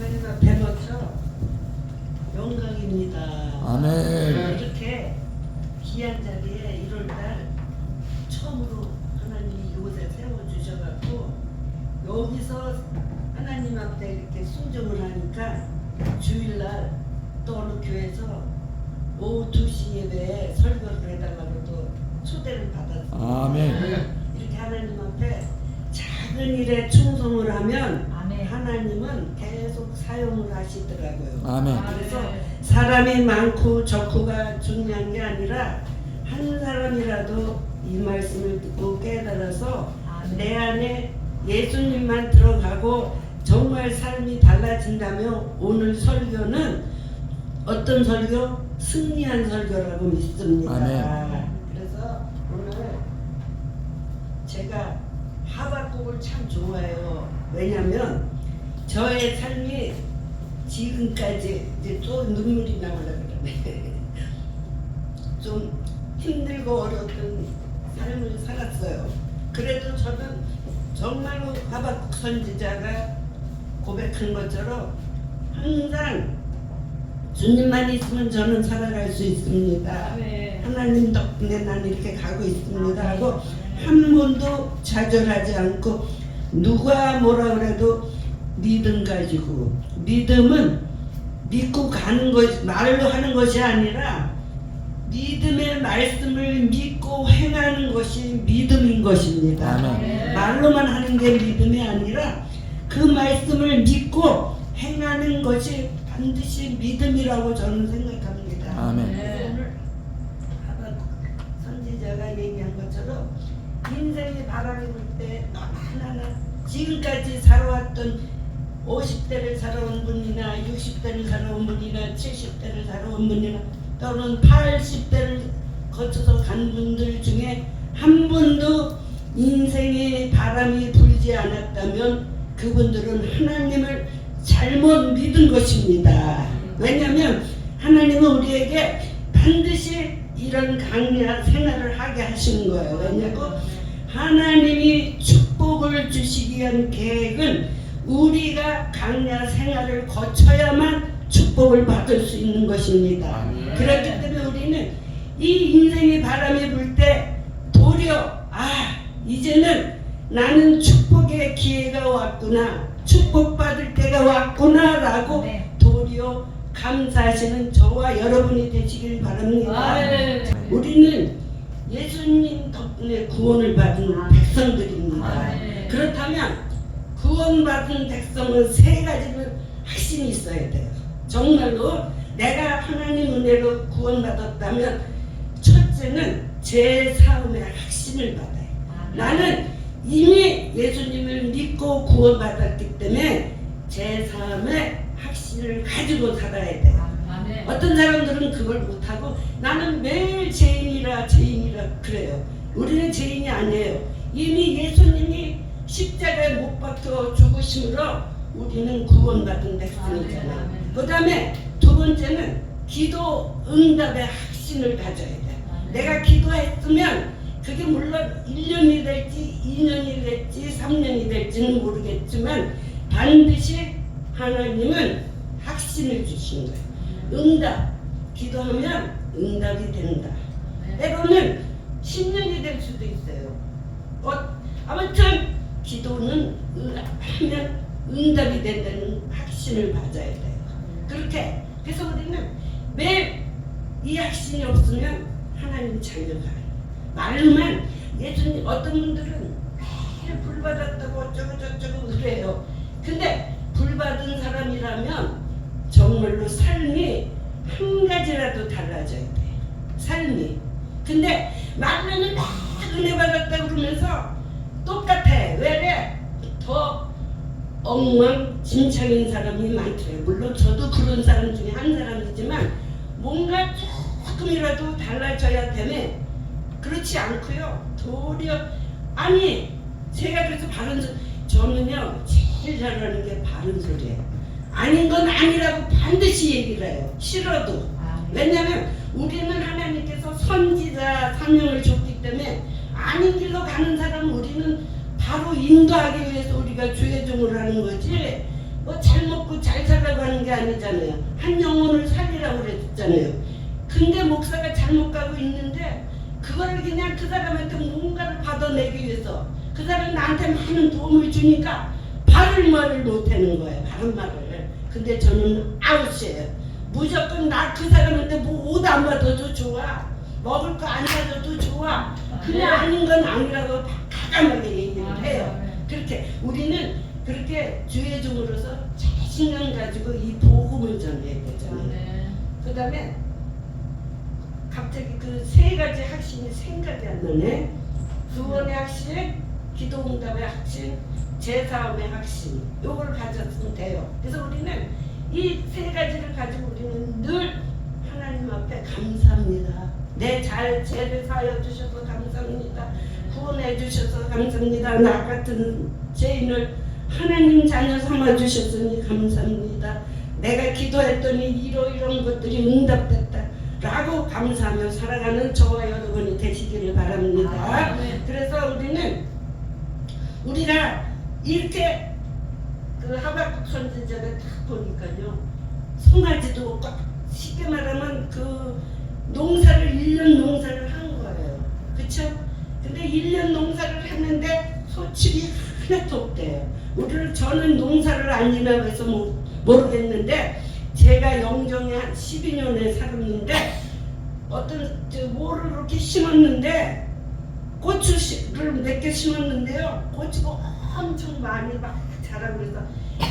하나님 앞에 놓쳐 영광입니다. 아멘. 이렇게 귀한 자리에 1월달 처음으로 하나님이 이곳에 세워주셔갖고 여기서 하나님 앞에 이렇게 순종을 하니까 주일날 또 어느 교회에서 오후 2시 예배에 설교를 해달라고도 초대를 받았어요. 아멘. 이렇게 하나님 앞에 작은 일에 충성을 하면 아멘. 하나님은 계속 사용을 하시더라고요. 아멘. 그래서 사람이 많고 적고가 중요한 게 아니라 한 사람이라도 이 말씀을 듣고 깨달아서 아멘. 내 안에 예수님만 들어가고 정말 삶이 달라진다면 오늘 설교는 어떤 설교? 승리한 설교라고 믿습니다. 아멘. 그래서 오늘 제가 하박국을 참 좋아해요. 왜냐면 저의 삶이 지금까지 이제 또 눈물이 나오려고 그러네. 좀 힘들고 어려웠던 삶을 살았어요. 그래도 저는 정말로 하박국 선지자가 고백한 것처럼 항상 주님만 있으면 저는 살아갈 수 있습니다. 네. 하나님 덕분에 난 이렇게 가고 있습니다 하고 한 번도 좌절하지 않고 누가 뭐라 그래도 믿음 가지고, 믿음은 믿고 가는 것, 말로 하는 것이 아니라 믿음의 말씀을 믿고 행하는 것이 믿음인 것입니다. 아멘. 말로만 하는 게 믿음이 아니라 그 말씀을 믿고 행하는 것이 반드시 믿음이라고 저는 생각합니다. 아멘. 그래서 오늘 하박국 선지자가 얘기한 것처럼 인생의 바람이 불 때 하나하나 지금까지 살아왔던 50대를 살아온 분이나 60대를 살아온 분이나 70대를 살아온 분이나 또는 80대를 거쳐서 간 분들 중에 한 번도 인생의 바람이 불지 않았다면 그분들은 하나님을 잘못 믿은 것입니다. 왜냐하면 하나님은 우리에게 반드시 이런 강야 생활을 하게 하시는 거예요. 왜냐고 하나님이 축복을 주시기 위한 계획은 우리가 강야 생활을 거쳐야만 축복을 받을 수 있는 것입니다. 그렇기 때문에 우리는 이 인생의 바람이 불 때 도리어 이제는 나는 축복의 기회가 왔구나, 축복받을 때가 왔구나 라고 네. 도리어 감사하시는 저와 여러분이 되시길 바랍니다. 우리는 예수님 덕분에 구원을 받은 백성들입니다. 그렇다면 구원받은 백성은 세 가지는 확신이 있어야 돼요. 정말로 내가 하나님 은혜로 구원받았다면 첫째는 제 삶의 확신을 받아요. 나는 이미 예수님을 믿고 구원받았기 때문에 제 삶의 확신을 가지고 살아야 돼요. 어떤 사람들은 그걸 못하고 나는 매일 죄인이라 그래요. 우리는 죄인이 아니에요. 이미 예수님이 십자가에 못 박혀 죽으심으로 우리는 구원받은 백성이잖아요. 그 다음에 두 번째는 기도 응답의 확신을 가져야 돼요. 내가 기도했으면 그게 물론 1년이 될지 2년이 될지 3년이 될지는 모르겠지만 반드시 하나님은 확신을 주신 거예요. 응답, 기도하면 응답이 된다. 때로는 10년이 될 수도 있어요. 아무튼 기도는 하면 응답이 된다는 확신을 가져야 돼요. 그렇게 그래서 우리는 매일 이 확신이 없으면 하나님 잘려가요. 말로만 예수님 어떤 분들은 매일 불 받았다고 어쩌고 저쩌고 그래요. 근데 불 받은 사람이라면 정말로 삶이 한 가지라도 달라져야 돼요. 삶이. 근데 말로는 막 은혜 받았다고 그러면서 똑같아. 왜래? 더 엉망진창인 사람이 많더래요. 물론 저도 그런 사람 중에 한 사람이지만 뭔가 조금이라도 달라져야 되네. 그렇지 않고요. 도리어 제가 그래서 바른 소리, 저는요 제일 잘하는 게 바른 소리예요. 아닌 건 아니라고 반드시 얘기를 해요. 싫어도. 왜냐하면 우리는 하나님께서 선지자 사명을 줬기 때문에 아닌 길로 가는 사람은 우리는 바로 인도하기 위해서 우리가 주의 종을 하는 거지 뭐 잘 먹고 잘 살라고 하는 게 아니잖아요. 한 영혼을 살리라고 그랬잖아요. 근데 목사가 잘못 가고 있는데 그거를 그냥 그 사람한테 뭔가를 받아내기 위해서 그 사람이 나한테 많은 도움을 주니까 바른 말을 못하는 거예요. 바른 말을. 근데 저는 아웃이에요. 무조건 나 그 사람한테 뭐 옷 안 받아도 좋아, 먹을 거 안 사줘도 좋아, 그냥 아닌 건 아니라고 과감하게 얘기를 해요. 그렇게 우리는 그렇게 주의 종으로서 자신감 가지고 이 복음을 전해야 되잖아요. 그 다음에 갑자기 그 세 가지 확신이 생각이 안 나네. 구원의 확신, 기도응답의 확신, 제사함의 확신. 요걸 가졌으면 돼요. 그래서 우리는 이 세 가지를 가지고 우리는 늘 하나님 앞에 감사합니다. 내 죄를 사하여 주셔서 감사합니다. 구원해 주셔서 감사합니다. 나 같은 죄인을 하나님 자녀 삼아 주셨으니 감사합니다. 내가 기도했더니 이런 것들이 응답됐다 라고 감사하며 살아가는 저와 여러분이 되시기를 바랍니다. 그래서 우리가 이렇게 그 하박국 선지자를 딱 보니까요, 송아지도 없고 쉽게 말하면 그 농사를 1년 농사를 한 거예요. 그쵸? 근데 1년 농사를 했는데 소출이 하나도 없대요. 저는 농사를 안 지나고 해서 모르겠는데 제가 영정에 한 12년에 살았는데 뭐를 그렇게 심었는데 고추를 몇 개 심었는데요. 고추가 엄청 많이 막 자라고 해서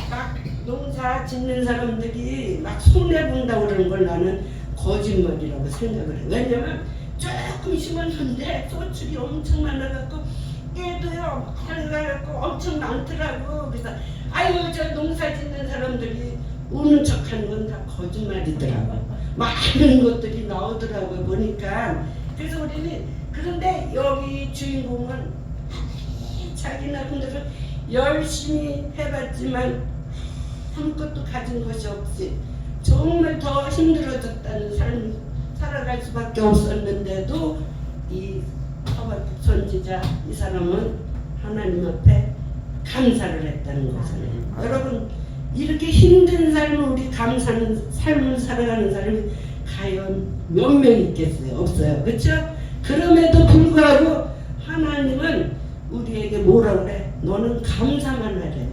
막 농사 짓는 사람들이 막 손해본다고 그러는 걸 나는 거짓말이라고 생각을 해요. 왜냐면 조금 심었는데 소출이 엄청 많아갖고 깨도요 가갖고 엄청 많더라고. 그래서 아유 저 농사 짓는 사람들이 우는 척하는 건 다 거짓말이더라고. 많은 것들이 나오더라고요 보니까. 그래서 우리는 그런데 여기 주인공은 자기 나름대로 열심히 해봤지만 아무것도 가진 것이 없이 정말 더 힘들어졌다는 삶 살아갈 수밖에 없었는데도 이 하박국 선지자 이 사람은 하나님 앞에 감사를 했다는 거잖아요. 여러분 이렇게 힘든 삶을 우리 감사하는 삶을 살아가는 사람이 과연 몇 명 있겠어요? 없어요. 그렇죠? 그럼에도 불구하고 하나님은 우리에게 뭐라 그래? 너는 감사만 하래요.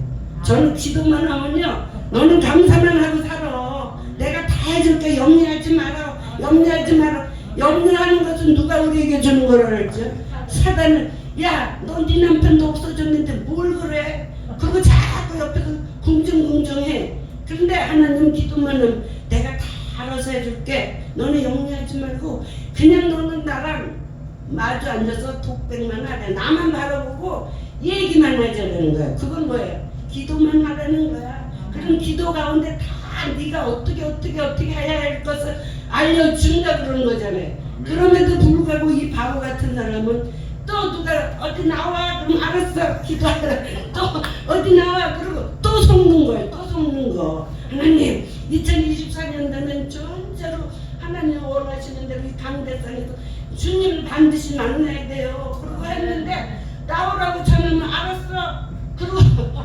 저는 기도만 하면요, 너는 감사만 하고 살아. 내가 다 해줄게. 염려하지 마라. 염려하지 마라. 염려하는 것은 누가 우리에게 주는 거라 그랬죠? 사단은 야, 너 네 남편도 없어졌는데 뭘 그래? 그거 자꾸 옆에서 궁정궁정해. 그런데 하나님 기도만 하면 내가 다 알아서 해줄게. 너는 염려하지 말고 그냥 너는 나랑 마주 앉아서 독백만 하래. 나만 바라보고 얘기만 하자는 거야. 그건 뭐예요? 기도만 하라는 거야. 그럼 기도 가운데 다 네가 어떻게 해야 할 것을 알려준다 그런 거잖아요. 그럼에도 불구하고 이 바보 같은 사람은 또 누가 어디 나와 그럼 알았어 기도하라. 또 어디 나와 그러고 또 속는 거예요. 또 속는 거. 하나님 2024년도는 진짜로 하나님 원하시는 대로 이 강대상에서 주님을 반드시 만나야 돼요. 그러고 했는데 나오라고 전하면 알았어. 그리고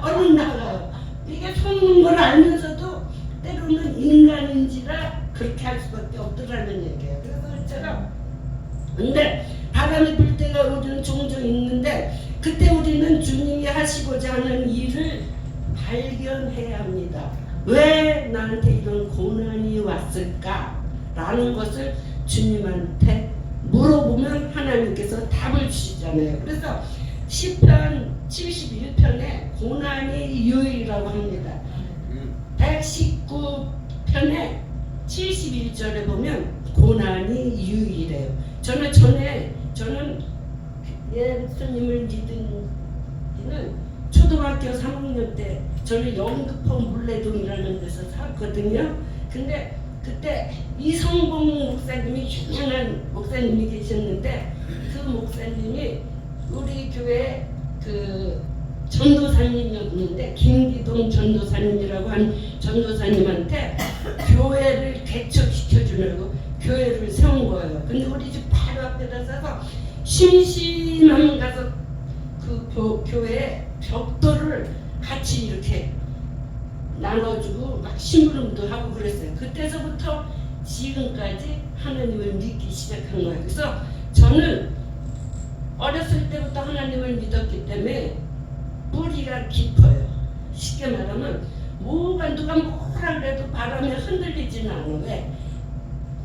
얼른 나가요. 이게 속는 걸 알면서도 때로는 인간인지라 그렇게 할 수밖에 없더라는 얘기예요. 그래서 제가 근데 바람이 불 때가 우리는 종종 있는데 그때 우리는 주님이 하시고자 하는 일을 발견해야 합니다. 왜 나한테 이런 고난이 왔을까? 라는 것을 주님한테 물어보면 하나님께서 답을 주시잖아요. 그래서 시편 71편에 고난이 유일이라고 합니다. 119편에 71절에 보면 고난이 유일해요. 저는 예수님을 믿은 지는 초등학교 3학년 때 저는 영등포 물레동이라는 데서 살았거든요. 근데 그때 이성봉 목사님이 유명한 목사님이 계셨는데 그 목사님이 우리 교회 그 전도사님이었는데 김기동 전도사님이라고 한 전도사님한테 교회를 개척시켜주려고 교회를 세운 거예요. 근데 우리 집 바로 앞에다 서서 심심하면 가서 그 교회 벽돌을 같이 이렇게 또 막 심부름도 하고 그랬어요. 그때서부터 지금까지 하나님을 믿기 시작한 거예요. 그래서 저는 어렸을 때부터 하나님을 믿었기 때문에 뿌리가 깊어요. 쉽게 말하면 뭐가 누가 뭐라 그래도 바람에 흔들리지는 않아. 왜?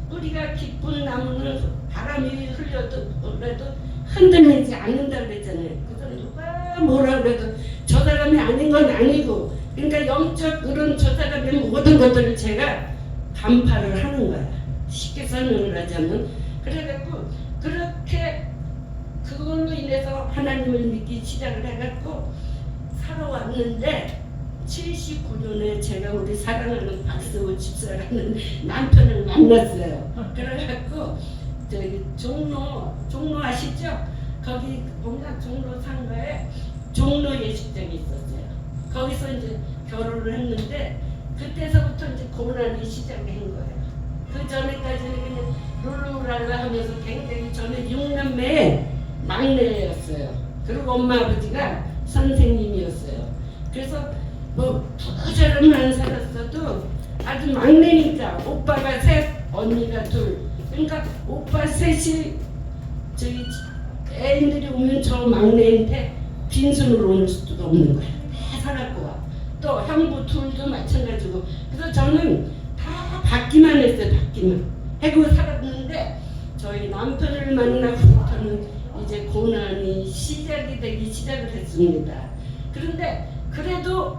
뿌리가 깊은 나무는 바람이 흘려도 그래도 흔들리지 않는다 그랬잖아요. 그래서 누가 뭐라 그래도 저 사람이 아닌 건 아니고, 그러니까 영적 그런 저 사람의 모든 것들을 제가 간파를 하는 거야. 쉽게 설명을 하자면. 그래갖고 그렇게 그걸로 인해서 하나님을 믿기 시작을 해갖고 살아왔는데, 79년에 제가 우리 사랑하는 박수호 집사라는 남편을 만났어요. 그래갖고 저기 종로 아시죠? 거기 보면 종로 상가에 종로 예식장이 있었어요. 거기서 이제 결혼을 했는데 그때서부터 이제 고난이 시작된 거예요. 그 전에까지는 그냥 룰루랄라 하면서 굉장히 저는 6남매의 막내였어요. 그리고 엄마 아버지가 선생님이었어요. 그래서 뭐 부자는 안 살았어도 아주 막내니까 오빠가 셋, 언니가 둘. 그러니까 오빠 셋이 저희 애인들이 오면 저 막내한테 빈손으로 오는 수도 없는 거야. 다 살았고 와. 또 형부 둘도 마찬가지고. 그래서 저는 다 받기만 했어요. 받기만 해고 살았는데 저희 남편을 만나고부터는 이제 고난이 시작이 되기 시작을 했습니다. 그런데 그래도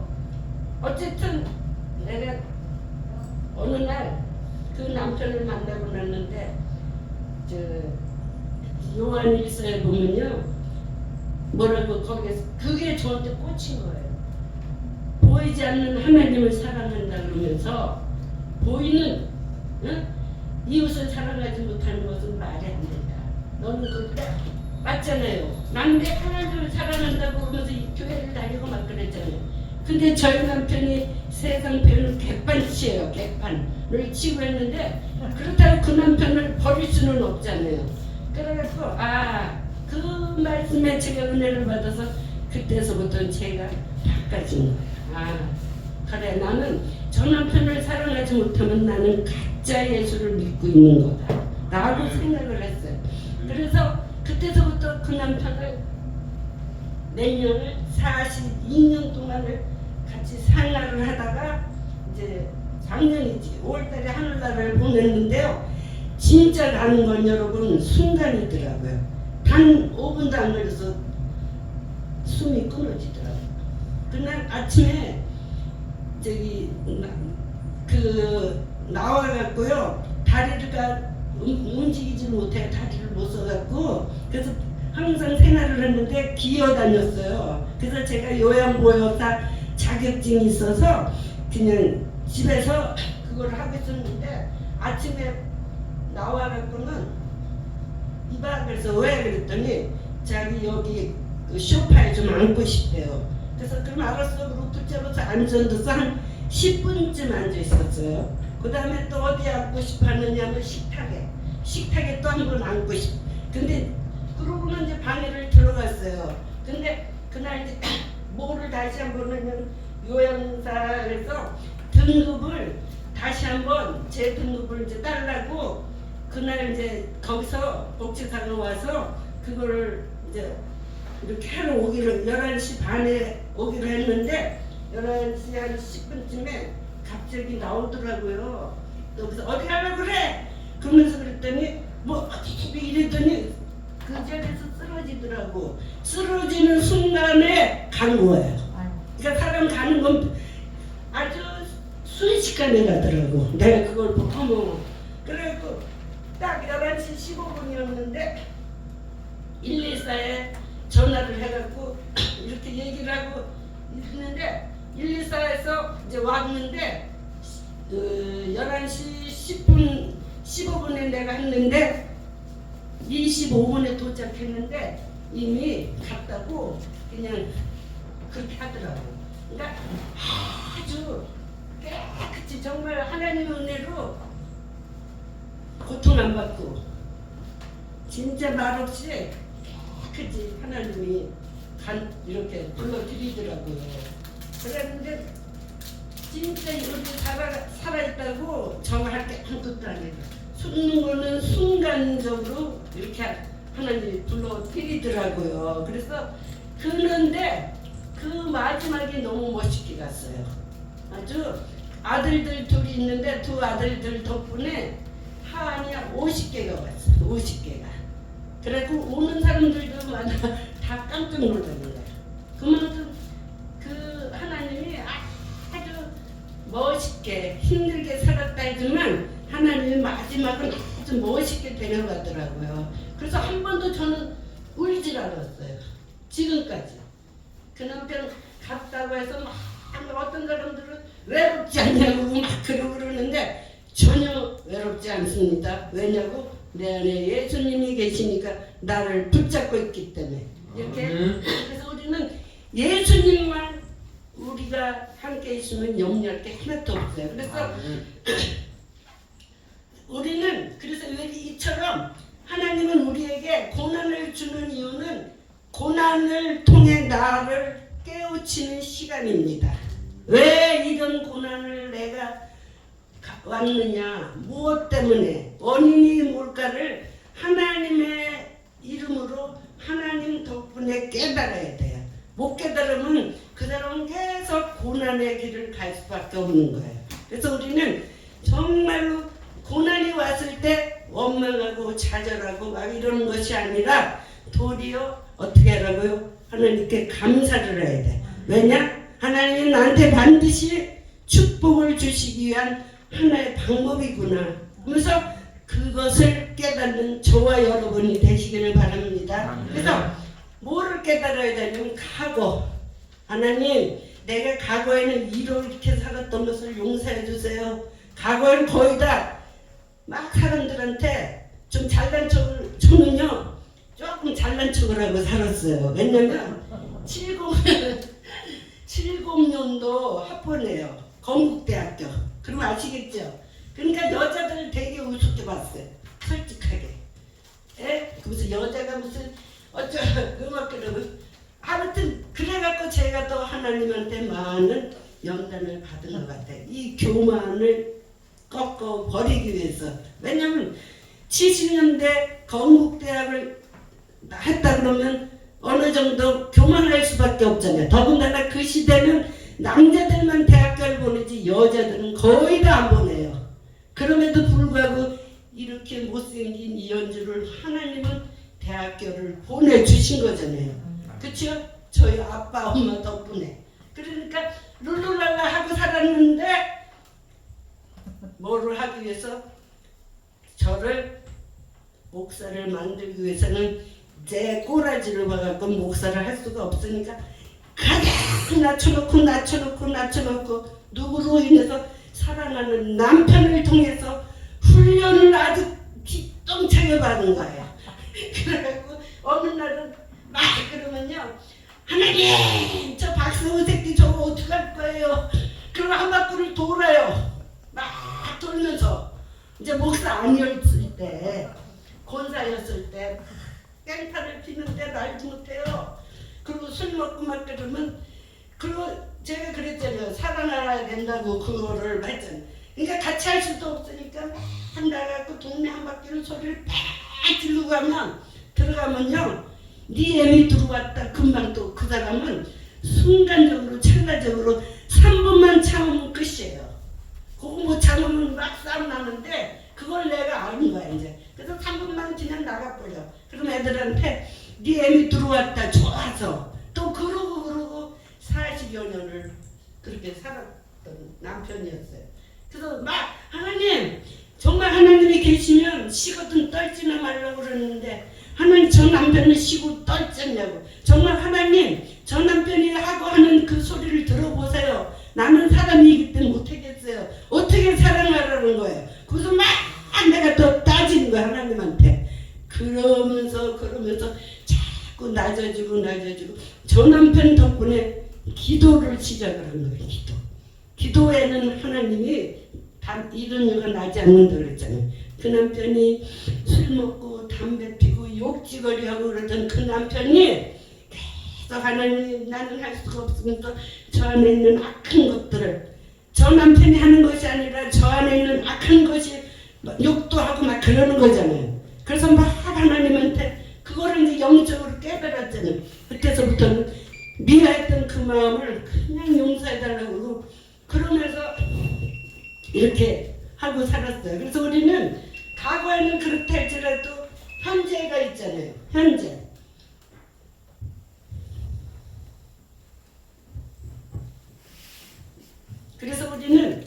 어쨌든 내가 어느 날 그 남편을 만나고 났는데 저 요한일서에 보면요 뭐라고 거기에서 그게 저한테 꽂힌 거예요. 보이지 않는 하나님을 사랑한다 그러면서 보이는 이웃을 사랑하지 못하는 것은 말이 안 된다. 너는 그때 맞잖아요. 난 내 하나님을 사랑한다고 그러면서 이 교회를 다니고 막 그랬잖아요. 근데 저희 남편이 세상 배우는 객판치예요. 객판을 치고 했는데 그렇다고 그 남편을 버릴 수는 없잖아요. 그래서 그 말씀에 제가 은혜를 받아서 그때서부터 제가 바꿔진 거예요. 그래 나는 저 남편을 사랑하지 못하면 나는 가짜 예수를 믿고 있는 거다 라고 생각을 했어요. 그래서 그때서부터 그 남편을 내년을 42년 동안을 같이 생활을 하다가 이제 작년이지 5월달에 하늘나라를 보냈는데요. 진짜 가는 건 여러분 순간이더라고요. 단 5분도 안 걸려서 숨이 끊어지더라고요. 그날 아침에 저기 나와갖고요 다리가 움직이지 못해. 다리를 못 써갖고 그래서 항상 생활을 했는데 기어다녔어요. 그래서 제가 요양보호사 자격증이 있어서 그냥 집에서 그걸 하고 있었는데 아침에 나와갖고는 이봐 그래서 왜 그랬더니 자기 여기 그 소파에 좀 앉고 싶대요. 그래서 그럼 알았어 그러고 붙잡아서 앉았는데 한 10분쯤 앉아 있었어요. 그 다음에 또 어디 앉고 싶어 하느냐면 식탁에 또 한 번 앉고 싶어. 근데 그러고는 이제 방에를 들어갔어요. 근데 그날 이제 뭐를 다시 한번은 요양사에서 등급을 다시 한번 제 등급을 이제 달라고 그날 이제 거기서 복지사가 와서 그거를 이제 이렇게 하러 오기를 11시 반에 오기로 했는데 11시 한 10분쯤에 갑자기 나오더라고요. 여기서 어디 가려고 그래? 그러면서 그랬더니 뭐 어디 이랬더니 그 자리에서 쓰러지더라고. 쓰러지는 순간에 간 거예요. 그러니까 사람 가는 건 아주 순식간에 가더라고. 내가 그걸 보고 그래갖고 딱 11시 15분이었는데 114에 전화를 해갖고 이렇게 얘기를 하고 있는데 114에서 이제 왔는데 11시 10분 15분에 내가 했는데 25분에 도착했는데 이미 갔다고 그냥 그렇게 하더라고. 그러니까 아주 깨끗이 정말 하나님의 은혜로 고통 안 받고 진짜 말없이 깨끗이 하나님이 이렇게 불러드리더라고요. 그랬는데 진짜 이렇게 살아있다고 정할 게 아무것도 아니에요. 숨는 거는 순간적으로 이렇게 하나님이 불러들이더라고요. 그래서 그런데 그 마지막에 너무 멋있게 갔어요. 아주 아들들 둘이 있는데 두 아들들 덕분에 하안이 50개가 왔어요. 50개가. 그래고 오는 사람들도 다 깜짝 놀라는 거예요. 그만큼 그 하나님이 아주 멋있게 힘들게 살았다 했지만 하나님이 마지막은 아주 멋있게 데려가더라고요. 그래서 한 번도 저는 울질 않았어요. 지금까지. 그 남편 갔다고 해서 막 어떤 사람들은 외롭지 않냐고 막 그러는데 전혀 외롭지 않습니다. 왜냐고 내 안에 예수님이 계시니까 나를 붙잡고 있기 때문에 이렇게. 그래서 우리는 예수님만 우리가 함께 있으면 염려할 게 하나도 없어요. 그래서 우리는 그래서 이처럼 하나님은 우리에게 고난을 주는 이유는 고난을 통해 나를 깨우치는 시간입니다. 왜 이런 고난을 내가 왔느냐, 무엇 때문에, 원인이 뭘까를 하나님의 이름으로 하나님 덕분에 깨달아야 돼요. 못 깨달으면 그 사람은 계속 고난의 길을 갈 수밖에 없는 거예요. 그래서 우리는 정말로 고난이 왔을 때 원망하고 좌절하고 막 이러는 것이 아니라 도리어 어떻게 하라고요? 하나님께 감사를 해야 돼. 왜냐? 하나님이 나한테 반드시 축복을 주시기 위한 하나의 방법이구나. 그래서 그것을 깨닫는 저와 여러분이 되시기를 바랍니다. 그래서 뭐를 깨달아야 되냐면 각오. 하나님, 내가 과거에는 이렇게 살았던 것을 용서해 주세요. 과거에는 거의 다 막 사람들한테 좀 잘난 척을, 저는요 조금 잘난 척을 하고 살았어요. 왜냐면 70년도 학번이에요. 건국대학교. 그럼 아시겠죠? 그러니까 여자들을 되게 우습게 봤어요. 솔직하게. 에? 무슨 여자가 무슨 음악교를 아무튼 그래갖고 제가 또 하나님한테 많은 연단을 받은 것 같아요. 이 교만을 꺾어 버리기 위해서. 왜냐면 70년대 건국대학을 했다 그러면 어느 정도 교만할 수밖에 없잖아요. 더군다나 그 시대는 남자들만 대학교를 보내지 여자들은 거의 다 안 보내요. 그럼에도 불구하고 이렇게 못생긴 이현주를 하나님은 대학교를 보내주신 거잖아요. 그쵸? 저희 아빠 엄마 덕분에. 그러니까 룰루랄라 하고 살았는데 뭐를 하기 위해서 저를 목사를 만들기 위해서는 제 꼬라지를 봐갖고 목사를 할 수가 없으니까 가장 낮춰놓고 누구로 인해서 사랑하는 남편을 통해서 훈련을 아주 기똥차게 받은 거예요. 그래갖고 어느 날은 막 그러면요, 하나님 저 박성우 새끼 저거 어떡할 거예요? 그럼 한 바퀴를 돌아요. 막 돌면서 이제 목사 아니었을 때, 권사였을 때 깽판을 피는데 날도 못해요. 그리고 술 먹고 막 그러면, 그리고 제가 그랬잖아요. 살아나야 된다고 그거를 했잖아요. 그러니까 같이 할 수도 없으니까 막 나가고 동네 한 바퀴를 소리를 팍 지르고 들어가면요, 네 애미 들어왔다. 금방 또 그 사람은 순간적으로 찰나적으로 3분만 참으면 끝이에요. 그거 못 참으면 막 싸움 나는데 그걸 내가 아는 거야 이제. 그래서 3분만 그냥 나가버려. 그럼 애들한테 네 애미 들어왔다 좋아서 또 그러고 40여 년을 그렇게 살았던 남편이었어요. 그래서 막 하나님, 정말 하나님이 계시면 시거든 떨지나 말라고 그러는데 하나님 저 남편은 시고 떨졌냐고. 정말 하나님 저 남편이 하고 하는 그 소리를 들어보세요. 나는 사람이기 때문에 못하겠어요. 어떻게 사랑하라는 거예요. 그래서 막 내가 더 따지는 거야 하나님한테. 그러면서 자꾸 낮아지고 저 남편 덕분에 기도를 시작을 한 거예요. 기도에는 하나님이 이런 일가 나지 않는다 그랬잖아요. 그 남편이 술 먹고 담배 피고 욕지거리 하고 그러던 그 남편이 계속 하나님 나는 할 수가 없으면서 저 안에 있는 악한 것들을 저 남편이 하는 것이 아니라 저 안에 있는 악한 것이 막 욕도 하고 막 그러는 거잖아요. 그래서 막 하나님한테 그거를 이제 영적으로 깨달았잖아요. 그때서부터는 미워했던 그 마음을 그냥 용서해달라고 그러면서 이렇게 하고 살았어요. 그래서 우리는 과거에는 그렇다 할지라도 현재가 있잖아요. 현재. 그래서 우리는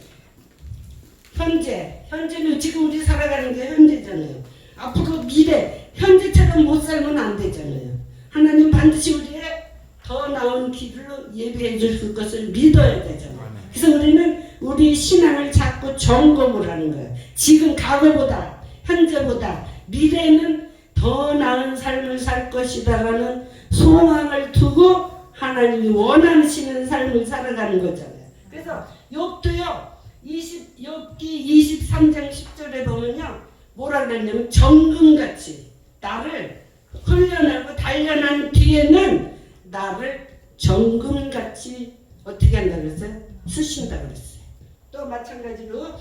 현재는 지금 우리 살아가는 게 현재잖아요. 앞으로 미래, 현재처럼 못 살면 안 되잖아요. 하나님 반드시 우리의 더 나은 길로 예비해 줄 것을 믿어야 되잖아요. 그래서 우리는 우리 신앙을 자꾸 점검을 하는 거예요. 지금 과거보다, 현재보다 미래에는 더 나은 삶을 살 것이다라는 소망을 두고 하나님이 원하시는 삶을 살아가는 거잖아요. 그래서 욥도요. 욥기 23장 10절에 보면요. 뭐라 그랬냐면 정금같이 나를 훈련하고 단련한 뒤에는 나를 정금같이 어떻게 한다고 그랬어요? 쓰신다고 그랬어요. 또 마찬가지로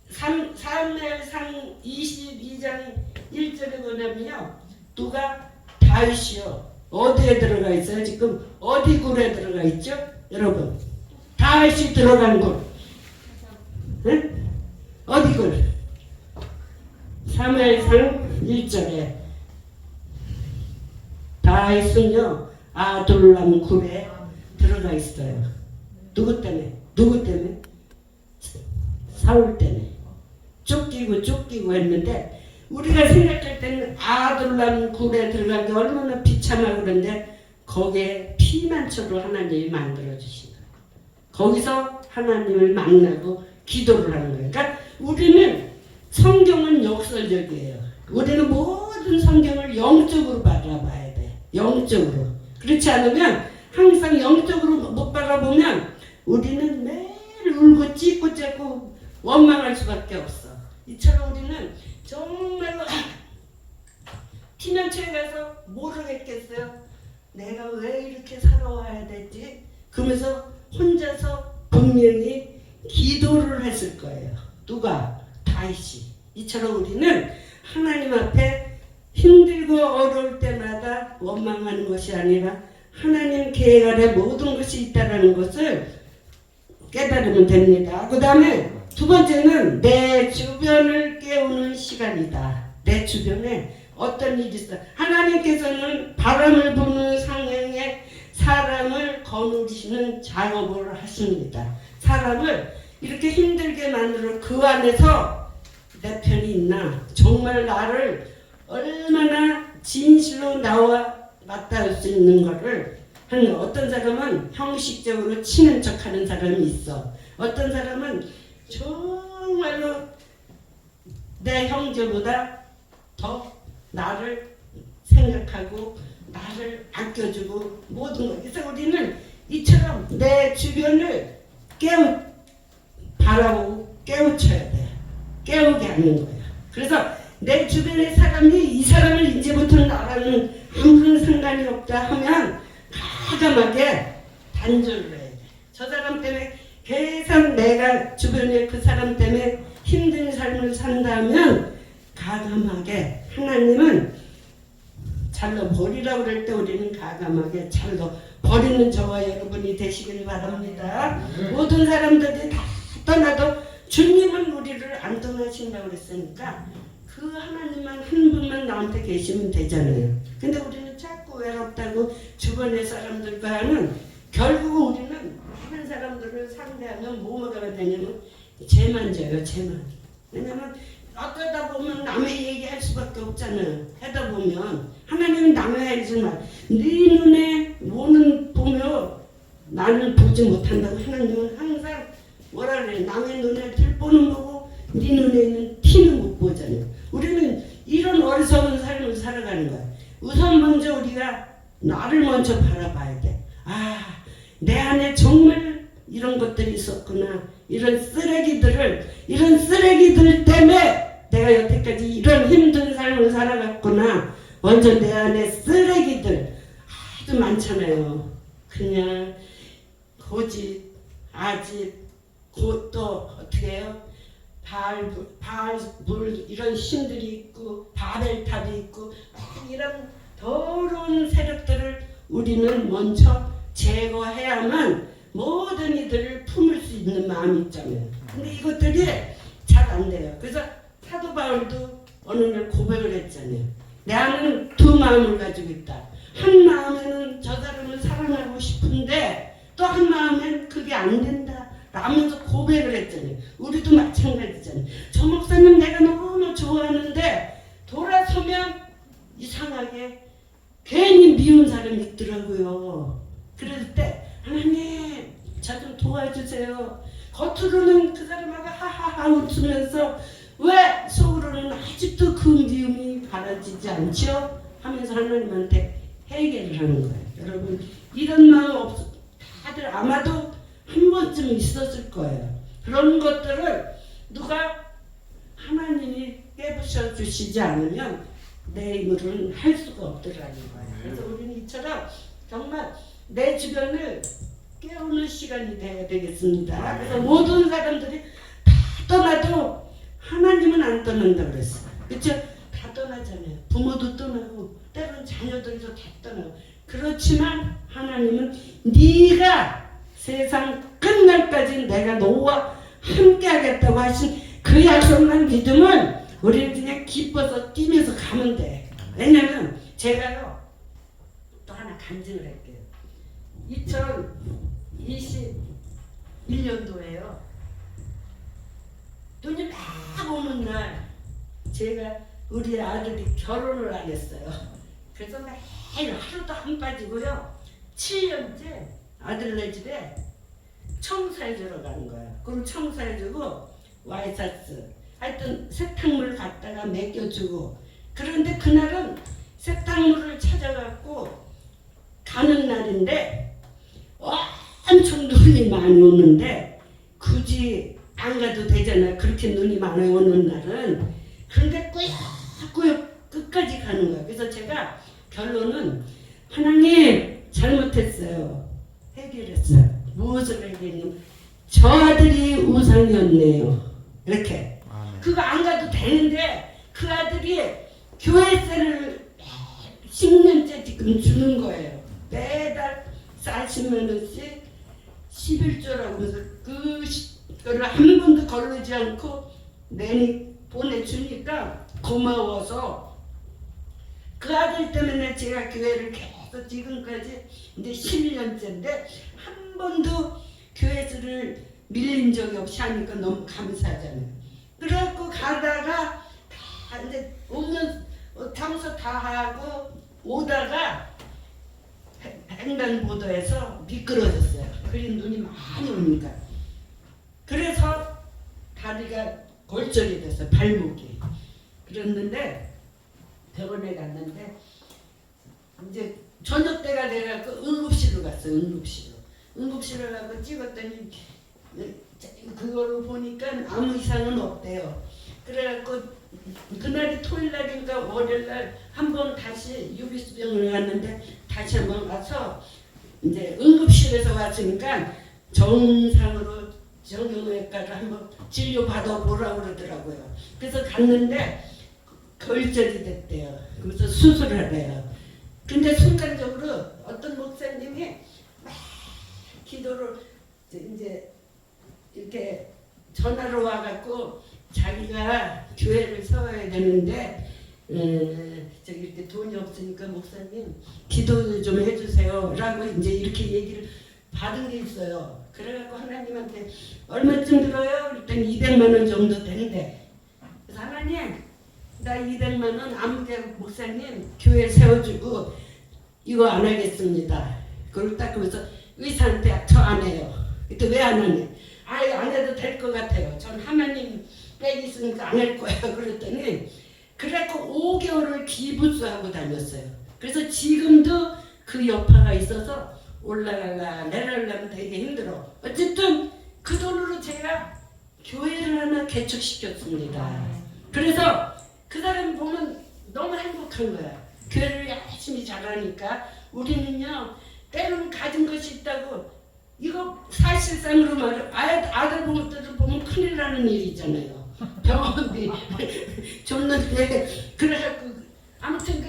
사무엘상 22장 1절에 보냐면요. 누가 다윗이요. 어디에 들어가 있어요? 지금 어디 굴에 들어가 있죠? 여러분 다윗이 들어간 곳 응? 어디 굴? 사무엘상 1절에 다윗은요 아둘람 굴에 들어가 있어요. 누구 때문에? 누구 때문에? 사울 때문에. 쫓기고 했는데 우리가 생각할 때는 아둘람 굴에 들어간 게 얼마나 비참하고 그런데 거기에 피난처로 하나님이 만들어주신 거예요. 거기서 하나님을 만나고 기도를 하는 거예요. 그러니까 우리는 성경은 역설적이에요. 우리는 모든 성경을 영적으로 바라봐야 돼. 영적으로. 그렇지 않으면 항상 영적으로 못 바라보면 우리는 매일 울고 찢고 째고 원망할 수밖에 없어. 이처럼 우리는 정말로 피난처에 가서 모르겠겠어요. 내가 왜 이렇게 살아와야 되지? 그러면서 혼자서 분명히 기도를 했을 거예요. 누가? 다윗이. 이처럼 우리는 하나님 앞에 힘들고 어려울 때마다 원망하는 것이 아니라 하나님 계획 안에 모든 것이 있다는 것을 깨달으면 됩니다. 그 다음에 두 번째는 내 주변을 깨우는 시간이다. 내 주변에 어떤 일이 있어. 하나님께서는 바람을 부는 상황에 사람을 거느리시는 작업을 하십니다. 사람을 이렇게 힘들게 만들어 그 안에서 내 편이 있나? 정말 나를 얼마나 진실로 나와 맞닿을 수 있는 거를 하는. 어떤 사람은 형식적으로 치는 척하는 사람이 있어. 어떤 사람은 정말로 내 형제보다 더 나를 생각하고 나를 아껴주고 모든 것. 그래서 우리는 이처럼 내 주변을 바라보고 깨우쳐야 돼. 깨우게 하는 거야. 그래서 내 주변의 사람이 이 사람을 이제부터 나라는 아무런 상관이 없다 하면 과감하게 단절을 해야 돼. 저 사람 때문에 계속 내가 주변에 그 사람 때문에 힘든 삶을 산다면 과감하게 하나님은 잘라 버리라고 그럴 때 우리는 과감하게 잘라 버리는 저와 여러분이 되시길 바랍니다. 모든 사람들이 다 떠나도 주님은 우리를 안 떠나신다고 그랬으니까 그 하나님만 한 분만 나한테 계시면 되잖아요. 근데 우리는 자꾸 외롭다고 주변의 사람들과 하는 결국 우리는 다른 사람들을 상대하면 뭐가 되냐면 죄만 져요. 죄만. 왜냐면 어쩌다 보면 남의 얘기할 수밖에 없잖아요. 하다 보면 하나님은 남의 얘기지만 네 눈에 뭐는 보며 나는 보지 못한다고. 하나님은 항상 뭐라 그래? 남의 눈에 들보는 보고 네 눈에 있는 티는 못 보잖아요. 우리는 이런 어리석은 삶을 살아가는 거야. 우선 먼저 우리가 나를 먼저 바라봐야 돼. 아, 내 안에 정말 이런 것들이 있었구나. 이런 쓰레기들 때문에 내가 여태까지 이런 힘든 삶을 살아갔구나. 먼저 내 안에 쓰레기들 아주 많잖아요. 그냥 고집, 아집, 그것도 어떻게 해요? 바알불 이런 신들이 있고 바벨탑이 있고 이런 더러운 세력들을 우리는 먼저 제거해야만 모든 이들을 품을 수 있는 마음이 있잖아요. 근데 이것들이 잘 안 돼요. 그래서 사도 바울도 어느 날 고백을 했잖아요. 나는 두 마음을 가지고 있다. 한 마음에는 저 사람을 사랑하고 싶은데 또 한 마음엔 그게 안 된다 라면서 고백을 했잖아요. 우리도 마찬가지잖아요. 저 목사님 내가 너무 좋아하는데 돌아서면 이상하게 괜히 미운 사람이 있더라고요. 그럴 때 하나님 저 좀 도와주세요. 겉으로는 그 사람하고 하하하 웃으면서 왜 속으로는 아직도 그 미움이 가라지지 않죠? 하면서 하나님한테 해결을 하는 거예요. 여러분 이런 마음 다들 아마도 한 번쯤 있었을 거예요. 그런 것들을 누가 하나님이 깨부셔 주시지 않으면 내 힘으로는 할 수가 없더라는 거예요. 그래서 우리는 이처럼 정말 내 주변을 깨우는 시간이 돼야 되겠습니다. 그래서 모든 사람들이 다 떠나도 하나님은 안 떠난다 그랬어요. 그렇죠? 다 떠나잖아요. 부모도 떠나고 때로는 자녀들도 다 떠나고 그렇지만 하나님은 네가 세상 끝날까지 내가 너와 함께 하겠다고 하신 그 약속만 믿으면 우리는 그냥 기뻐서 뛰면서 가면 돼. 왜냐면 제가요 또 하나 간증을 할게요. 2021년도에요 눈이 막 오는 날 제가 우리 아들이 결혼을 안 했어요. 그래서 매일 하루도 안 빠지고요 7년째 아들네 집에 청소해주러 가는 거야. 그럼 청소해주고 와이셔츠 하여튼 세탁물 갖다가 맡겨주고 그런데 그날은 세탁물을 찾아갖고 가는 날인데 엄청 눈이 많이 오는데 굳이 안 가도 되잖아요. 그렇게 눈이 많이 오는 날은. 그런데 꾸역꾸역 끝까지 가는 거예요. 그래서 제가 결론은 하나님 잘못했어요. 해결했어요. 무엇을 해결했냐면 저 아들이 우상이었네요. 이렇게. 그거 안 가도 되는데 그 아들이 교회세를 10년째 지금 주는 거예요. 매달 40만 원씩 11조라고 해서 그거를 한 번도 거르지 않고 보내주니까 고마워서 그 아들 때문에 제가 교회를 계속 지금까지 이제 11년째인데 한 번도 교회를 밀린 적이 없이 하니까 너무 감사하잖아요. 그래갖고 가다가 다 이제 오면 장소 다 하고 오다가 횡단보도에서 미끄러졌어요. 그린 눈이 많이 오니까. 그래서 다리가 골절이 됐어요. 발목이. 그랬는데 병원에 갔는데 이제 저녁 때가 돼갖고 응급실로 갔어요. 응급실로 가고 찍었더니 그거를 보니까 아무 이상은 없대요. 그래갖고 그날이 토요일날인가 월요일날 한번 다시 유비스병을 갔는데 다시 한번 가서 이제 응급실에서 왔으니까 정상으로 정형외과를 한번 진료 받아보라고 그러더라고요. 그래서 갔는데 골절이 됐대요. 그래서 수술을 하래요. 근데 순간적으로 어떤 목사님이 막 기도를 이제 이렇게 전화로 와갖고 자기가 교회를 세워야 되는데 저기 이렇게 돈이 없으니까 목사님 기도 좀 해주세요 라고 이제 이렇게 얘기를 받은 게 있어요. 그래갖고 하나님한테 얼마쯤 들어요? 그랬더니 200만 원 정도 된대. 그래서 하나님 나 200만 원 아무개 목사님 교회 세워주고 이거 안 하겠습니다. 그걸 딱 그러면서 의사한테 저 안 해요. 그때 왜 안 하냐? 안 해도 될 것 같아요. 전 하나님 빽 있으니까 안 할 거예요. 그랬더니 그래갖고 5개월을 기부스하고 다녔어요. 그래서 지금도 그 여파가 있어서 올라가려 내려가려면 되게 힘들어. 어쨌든 그 돈으로 제가 교회를 하나 개척시켰습니다. 그래서 그 사람 보면 너무 행복한 거야. 교회를 열심히 잘하니까 우리는요 때로는 가진 것이 있다고 이거 사실상으로 말해 아들 보고들을 보면 큰일 나는 일이잖아요. 병원비 줬는데 그래갖고 아무튼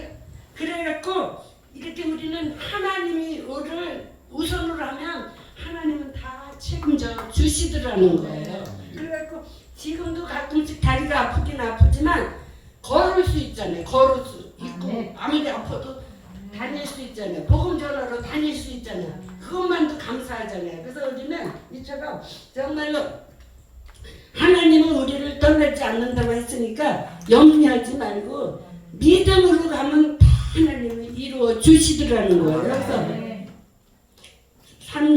그래갖고 이렇게 우리는 하나님이 우리를 우선으로 하면 하나님은 다 책임져 주시더라는 거예요. 그래갖고 지금도 가끔씩 다리가 아프긴 아프지만 걸을 수 있잖아요. 걸을 수 있고 아무리 아파도 다닐 수 있잖아요. 복음 전화로 다닐 수 있잖아요. 그것만도 감사하잖아요. 그래서 우리는 이처럼 정말로 하나님은 우리를 떠나지 않는다고 했으니까 염려하지 말고 믿음으로 가면 다 하나님이 이루어 주시더라는 거예요. 그래서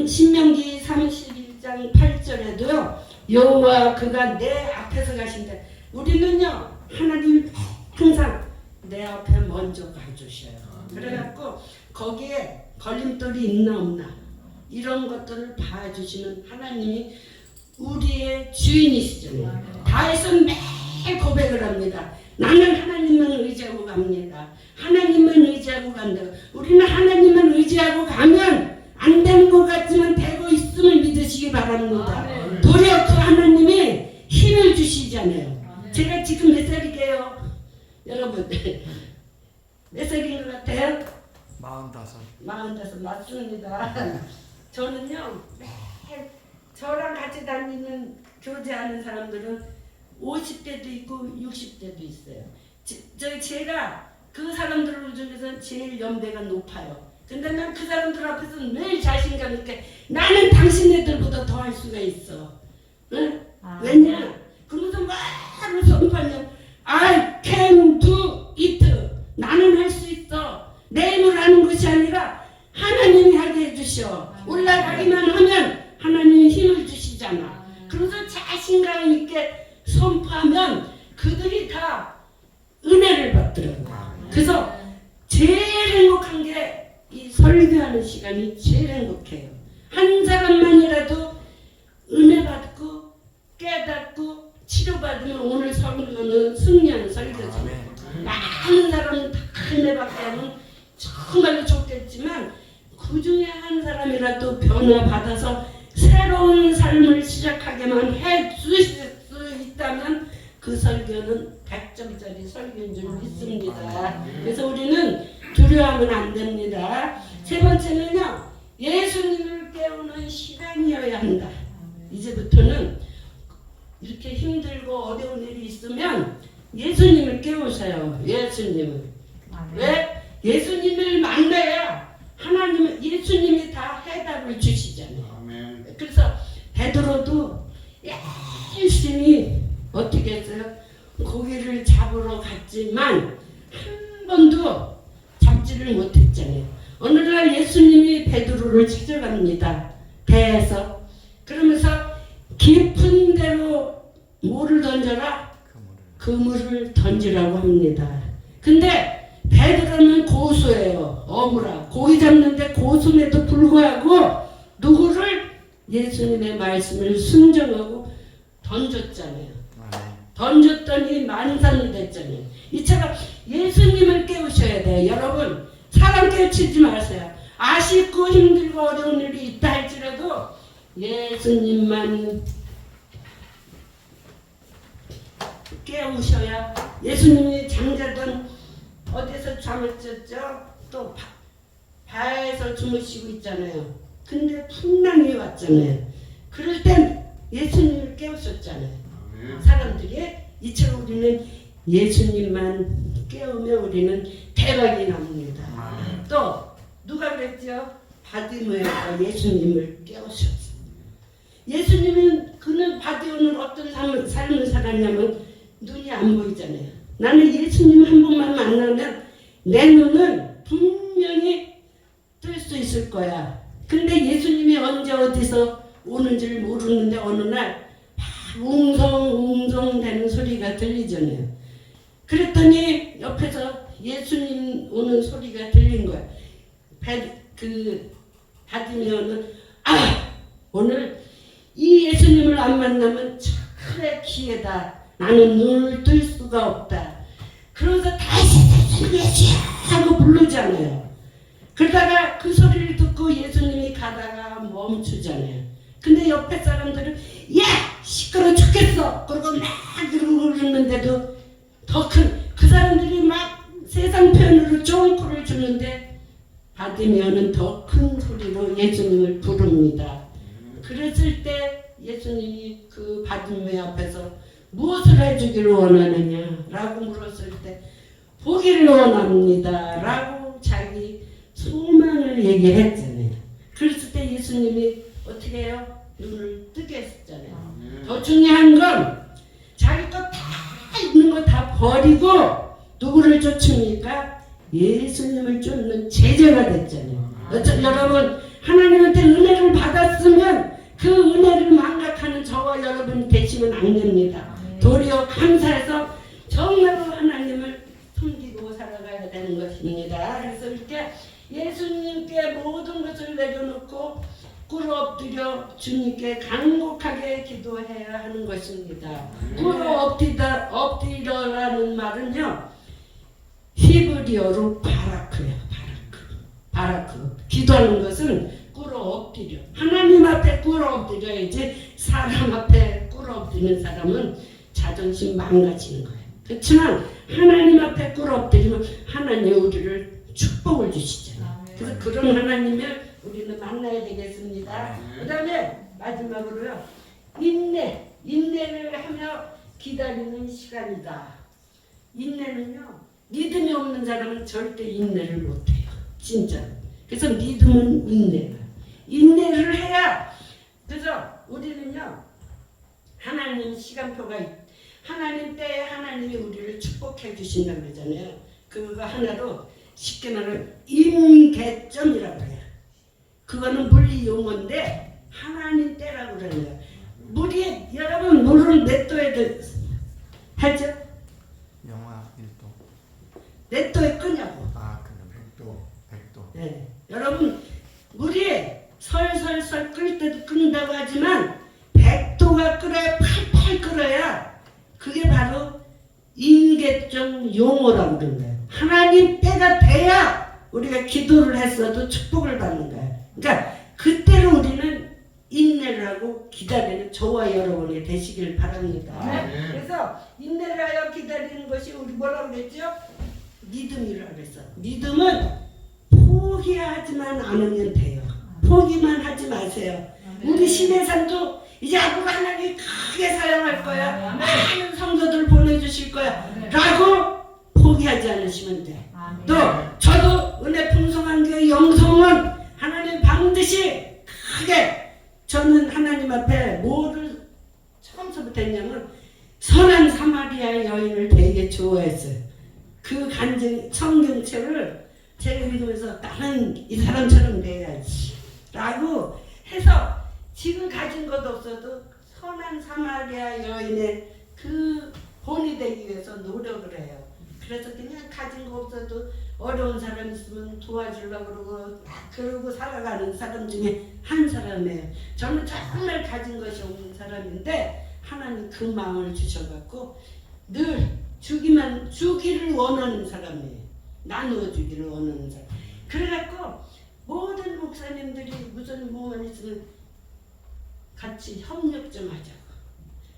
신명기 31장 8절에도요. 여호와 그가 내 앞에서 가신다. 우리는요. 하나님 항상 내 앞에 먼저 가주셔요. 그래갖고 거기에 걸림돌이 있나 없나 이런 것들을 봐주시는 하나님이 우리의 주인이시잖아요. 다해서 매일 고백을 합니다. 나는 하나님만 의지하고 갑니다. 하나님만 의지하고 간다. 우리는 하나님만 의지하고 가면 안 되는 것 같지만 되고 있음을 믿으시기 바랍니다. 도리어 그 하나님이 힘을 주시잖아요. 제가 지금 몇 살이게요? 여러분 몇 살인 것 같아요? 45. 맞습니다. 저는요 매일 저랑 같이 다니는 교제하는 사람들은 50대도 있고 60대도 있어요. 제가 그 사람들 중에서 제일 연배가 높아요. 근데 난 그 사람들 앞에서 매일 자신감 있게 나는 당신네들보다 더 할 수가 있어. 응? 왜냐? 그러면서 말을 선포하면 I can do it. 나는 할 수 있어. 내 힘을 하는 것이 아니라 하나님이 하게 해주셔. 올라가기만 하면 하나님이 힘을 주시잖아. 그래서 자신감 있게 선포하면 그들이 다 은혜를 받더라고요. 그래서 제일 행복한 게 이 설교하는 시간이 제일 행복해요. 한 사람만이라도 은혜 받고 깨닫고 치료받으면 오늘 설교는 승리하는 설교죠. 많은 사람은 다 은혜 받게 하면 정말로 좋겠지만 그 중에 한 사람이라도 변화받아서 새로운 삶을 시작하게만 해줄 수 있다면 그 설교는 100점짜리 설교인 줄 믿습니다. 그래서 우리는 두려워하면 안 됩니다. 세 번째는요. 예수님을 깨우는 시간이어야 한다. 이제부터는 이렇게 힘들고 어려운 일이 있으면 예수님을 깨우세요. 예수님을. 왜? 예수님을 만나야 하나님은 예수님이 다 해답을 주시잖아요. 그래서 베드로도 열심히 어떻게 했어요? 고기를 잡으러 갔지만 한 번도 잡지를 못했잖아요. 어느 날 예수님이 베드로를 찾아갑니다. 배에서. 그러면서 깊은 데로 뭐를 던져라? 그물을 던지라고 합니다. 근데 베드로는 고수예요. 어부라. 고기 잡는데 고수임에도 불구하고 누구를? 예수님의 말씀을 순종하고 던졌잖아요. 던졌더니 만상이 됐잖아요. 이처럼 예수님을 깨우셔야 돼요. 여러분 사람 깨우치지 마세요. 아쉽고 힘들고 어려운 일이 있다 할지라도 예수님만 깨우셔야. 예수님이 장자든 어디서 잠을 잤죠? 또 바에서 주무시고 있잖아요. 근데 풍랑이 왔잖아요. 그럴 땐 예수님을 깨우셨잖아요. 사람들이. 이처럼 우리는 예수님만 깨우면 우리는 대박이 납니다. 또 누가 그랬죠? 바디메오가 예수님을 깨우셨어요. 예수님은 그는 바디오는 어떤 삶을 살았냐면 눈이 안 보이잖아요. 나는 예수님 한 번만 만나면 내 눈은 분명히 뜰 수 있을 거야. 근데 예수님이 언제 어디서 오는지를 모르는데 어느 날 웅성웅성 되는 소리가 들리잖아요. 그랬더니 옆에서 예수님 오는 소리가 들린 거야. 바디메오는 오늘 이 예수님을 안 만나면 차라리 기회다. 나는 눈을 뜰 수가 없다. 그러면서 다시 하고 부르잖아요. 그러다가 그 소리를 듣고 예수님이 가다가 멈추잖아요. 근데 옆에 사람들은 야 시끄러 죽겠어 그러고 막 그러는데도 더 큰 그 사람들이 막 세상 편으로 좋은 코를 주는데 받으면은 더 큰 소리로 예수님을 부릅니다. 그랬을 때 예수님이 그 받음의 앞에서 무엇을 해주기를 원하느냐라고 물었을 때 보기를 원합니다라고 자기 소망을 얘기했잖아요. 그랬을 때 예수님이 어떻게 해요? 눈을 뜨게 했잖아요. 더 중요한 건 자기 거 다 있는 거 다 버리고 누구를 쫓습니까? 예수님을 쫓는 제자가 됐잖아요. 여러분 하나님한테 은혜를 받았으면 그 은혜를 망각하는 저와 여러분이 되시면 안 됩니다. 도리어 감사해서 정말로 하나님을 섬기고 살아가야 되는 것입니다. 그래서 이렇게 예수님께 모든 것을 내려놓고 꿇어 엎드려 주님께 간곡하게 기도해야 하는 것입니다. 꿇어 엎드려라는 말은요 히브리어로 바라크예요. 바라크. 기도하는 것은 꿇어 엎드려. 하나님 앞에 꿇어 엎드려야지 사람 앞에 꿇어 엎드리는 사람은 자존심 망가지는 거예요. 그렇지만 하나님 앞에 꿇어 엎드리면 하나님이 우리를 축복을 주시잖아요. 그래서 그런 하나님을 우리는 만나야 되겠습니다. 그 다음에 마지막으로요. 인내를 하며 기다리는 시간이다. 인내는요. 믿음이 없는 사람은 절대 인내를 못해요. 진짜. 그래서 믿음은 인내를 해야. 그래서 우리는요. 하나님 시간표가 하나님 때에 하나님이 우리를 축복해 주신다고 그러잖아요. 그거 하나로 쉽게 말하면 임계점이라고 해요. 그거는 물리 용어인데 하나님 때라고 그러네요. 여러분 물을 몇 도에 하죠? 영하 1도. 몇 도에 끄냐고. 아, 근데 100도. 네. 여러분 물이 설설설 끓을 때도 끓는다고 하지만 100도가 끓어야 팔팔 끓어야 그게 바로 임계점 용어라고 그러는 거예요. 하나님 때가 돼야 우리가 기도를 했어도 축복을 받는 거예요. 그러니까 그때로 우리는 인내를 하고 기다리는 저와 여러분이 되시길 바랍니다. 그래서 인내를 하여 기다리는 것이 우리 뭐라고 그랬죠? 믿음이라고 그랬어. 믿음은 포기하지만 않으면 돼요. 포기만 하지 마세요. 우리 신해산도 이제 앞으로 하나님이 크게 사용할 거야. 많은 성도들 보내주실 거야. 라고 포기하지 않으시면 돼. 또 저도 은혜 풍성한 교회 영성은 하나님 반드시 크게 저는 하나님 앞에 뭐를 처음부터 했냐면 선한 사마리아 여인을 되게 좋아했어요. 그 성경책을 제가 읽으면서 나는 이 사람처럼 돼야지 라고 해서 지금 가진 것 없어도 선한 사마리아 여인의 그 본이 되기 위해서 노력을 해요. 그래서 그냥 가진 거 없어도 어려운 사람 있으면 도와주려고 그러고 살아가는 사람 중에 한 사람이에요. 저는 정말 가진 것이 없는 사람인데 하나님 그 마음을 주셔갖고 늘 주기를 원하는 사람이에요. 나누어 주기를 원하는 사람. 그래갖고 모든 목사님들이 무슨 뭐만 있으면 같이 협력 좀 하자고.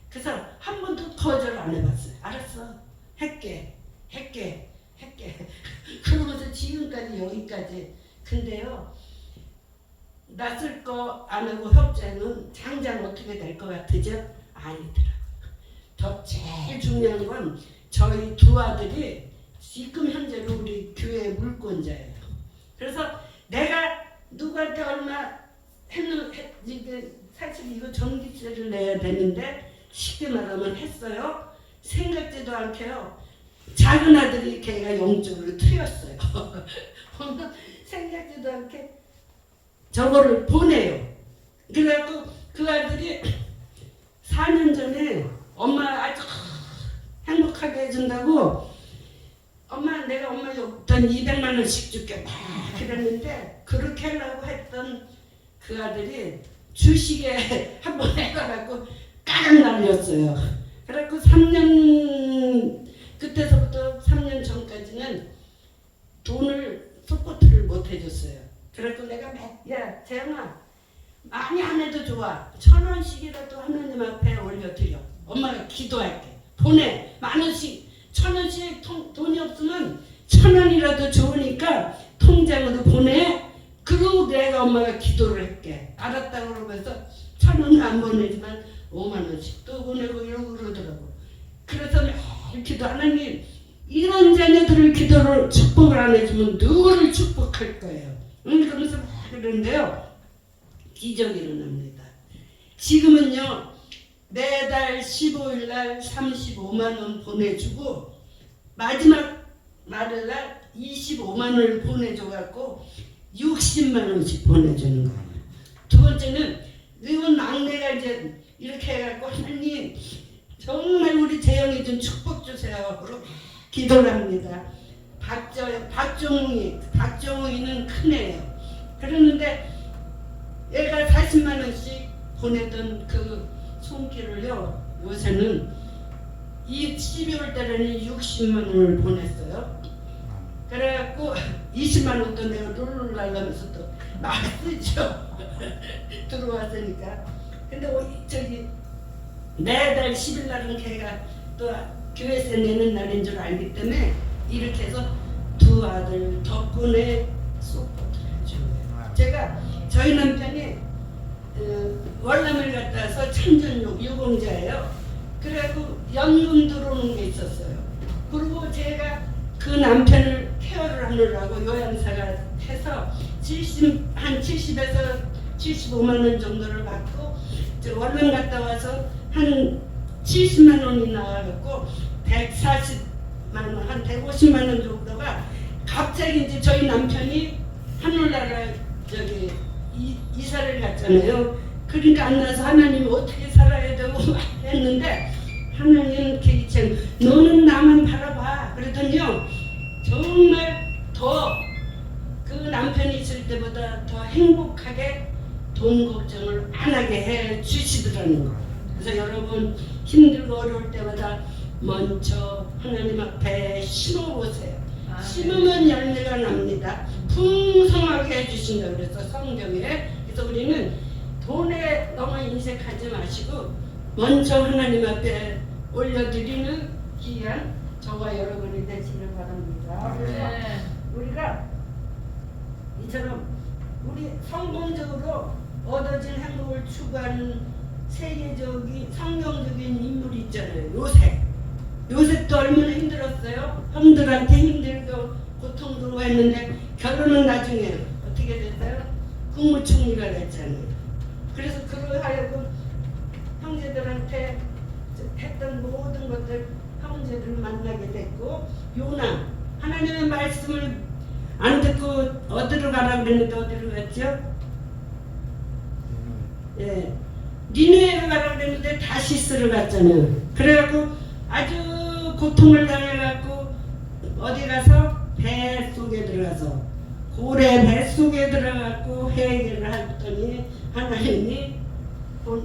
그래서 한 번도 거절 안 해봤어요. 알았어. 할게. 그러면서 지금까지 여기까지. 근데요. 낯설 거 안 하고 협자는 당장 어떻게 될 것 같으죠? 아니더라고요. 더 제일 중요한 건 저희 두 아들이 지금 현재로 우리 교회 물권자예요. 그래서 내가 누구한테 얼마 사실 이거 전기세를 내야 되는데 쉽게 말하면 했어요. 생각지도 않게요. 작은 아들이 걔가 영적으로 틀렸어요. 생각지도 않게 저거를 보내요. 그래갖고 그 아들이 4년 전에 엄마 아주 행복하게 해준다고 엄마 내가 엄마 용돈 200만 원씩 줄게 막 그랬는데 그렇게 하려고 했던 그 아들이 주식에 한번 해가지고 까락 날렸어요. 그래갖고 3년 그때서부터 3년 전까지는 돈을 서포트를 못 해줬어요. 그래서 내가 야 재영아 많이 안 해도 좋아. 1,000원씩이라도 하나님 앞에 올려드려. 엄마가 기도할게. 보내. 10,000원씩 1,000원씩 돈이 없으면 1,000원이라도 좋으니까 통장으로 보내. 그리고 내가 엄마가 기도를 할게. 알았다고 그러면서 1,000원은 안 보내지만 5만원씩 또 보내고 이러고 그러더라고. 그래서 매일 기도 하나님 이런 자녀들을 기도를 축복을 안 해주면 누구를 축복할 거예요. 그러면서 막 그러는데요. 기적이 일어납니다. 지금은요. 매달 15일날 35만원 보내주고 마지막 말일날 25만원을 보내줘갖고 60만원씩 보내주는 거예요. 두 번째는 이건 막내가 이제 이렇게 해갖고 하나님 정말 우리 재영이 좀 축복 주세요. 그러고 기도를 합니다. 박정웅이는 큰애예요. 그러는데 얘가 40만원씩 보내던 그 손길을요 요새는 이 12월 달에는 60만원을 보냈어요. 그래갖고 20만원도 내가 룰루 날라면서 또 막 쓰죠. 들어왔으니까. 근데 저기 매달 10일 날은 걔가 또 교회에서 내는 날인 줄 알기 때문에 이렇게 해서 두 아들 덕분에 쏙보들 해줘요. 제가 저희 남편이 월남을 갔다 와서 참전 유공자예요. 그래갖고 연금 들어오는 게 있었어요. 그리고 제가 그 남편을 케어를 하느라고 요양사가 해서 한 70에서 75만 원 정도를 받고 월남 갔다 와서 한 70만 원이 나와갖고 140만 원, 한 150만 원 정도가 갑자기 이제 저희 남편이 하늘나라 저기 이사를 갔잖아요. 그러니까 안 나서 하나님 어떻게 살아야 되고 했는데 하나님 개이청 너는 나만 바라봐. 그러더니요 정말 더 그 남편이 있을 때보다 더 행복하게 돈 걱정을 안 하게 해 주시더라는 거. 그래서 여러분 힘들고 어려울 때마다 먼저 하나님 앞에 심어보세요. 심으면 열매가 납니다. 풍성하게 해주신다 그래서 성경에. 그래서 우리는 돈에 너무 인색하지 마시고 먼저 하나님 앞에 올려드리는 귀한 저와 여러분이 되시길 바랍니다. 그래서 우리가 이처럼 우리 성공적으로 얻어진 행복을 추구하는 세계적인 성경적인 인물이 있잖아요. 요셉도 얼마나 힘들었어요. 형들한테 힘들고 고통스러워 했는데 결혼은 나중에 어떻게 됐어요? 국무총리가 됐잖아요. 그래서 그러하여금 형제들한테 했던 모든 것들 형제들을 만나게 됐고 요나 하나님의 말씀을 안 듣고 어디로 가라 그랬는데 어디로 갔죠? 예, 니느웨로 가라 그랬는데 다시스로 갔잖아요. 그래갖고 아주 고통을 당해갖고 어디 가서 배 속에 들어가서 고래 배 속에 들어가고 회개를 했더니 하나님이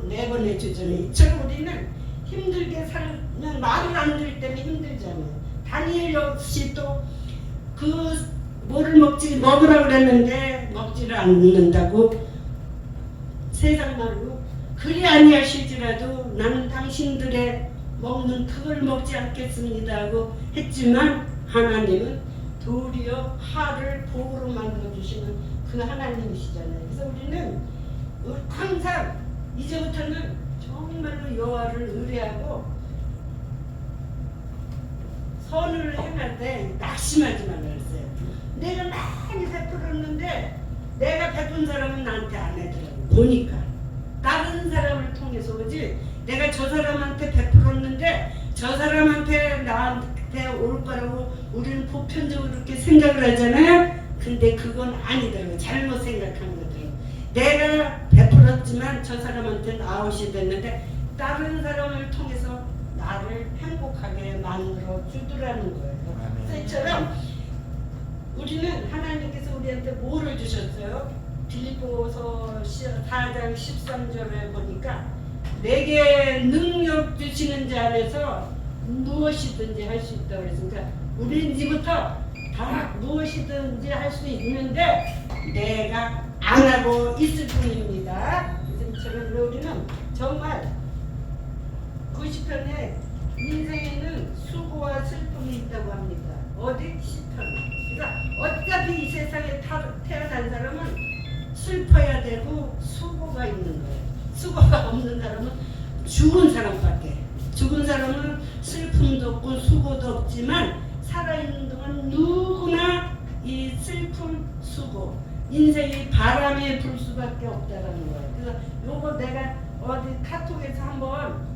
내보내 주잖아요. 이처럼 우리는 힘들게 살면 말을 안 들을 때는 힘들잖아요. 다니엘 역시 또 그 뭐를 먹으라고 그랬는데 먹지를 않는다고 세상 말로 그리 아니하실지라도 나는 당신들의 먹는 그걸 먹지 않겠습니다 하고 했지만 하나님은 도리어 하를 복으로 만들어주시는 그 하나님이시잖아요. 그래서 우리는 항상 이제부터는 정말로 여호와를 의뢰하고 선을 행할 때 낙심하지 말라 그랬어요. 내가 많이 베풀었는데 내가 베푼 사람은 나한테 안 해더라고. 보니까 다른 사람을 통해서 오지 내가 저 사람한테 베풀었는데 저 사람한테 나한테 올 거라고 우리는 보편적으로 그렇게 생각을 하잖아요. 근데 그건 아니더라고요. 잘못 생각한 거더라고요. 내가 베풀었지만 저 사람한테 아웃이 됐는데 다른 사람을 통해서 나를 행복하게 만들어 주더라는 거예요. 그래서 이처럼 우리는 하나님께서 우리한테 뭐를 주셨어요? 빌립보서 4장 13절에 보니까 내게 능력 주시는 자 안에서 무엇이든지 할 수 있다고 그랬으니까 우리는 이제부터 다 무엇이든지 할 수 있는데 내가 안 하고 있을 뿐입니다. 그래서 우리는 정말 90편에 인생에는 수고와 슬픔이 있다고 합니다. 어디 10편. 그러니까 어차피 이 세상에 태어난 사람은 슬퍼야 되고 수고가 있는 거예요. 수고가 없는 사람은 죽은 사람밖에. 죽은 사람은 슬픔도 없고 수고도 없지만 살아있는 동안 누구나 이 슬픔, 수고, 인생이 바람에 불 수밖에 없다라는 거예요. 그래서 요거 내가 어디 카톡에서 한번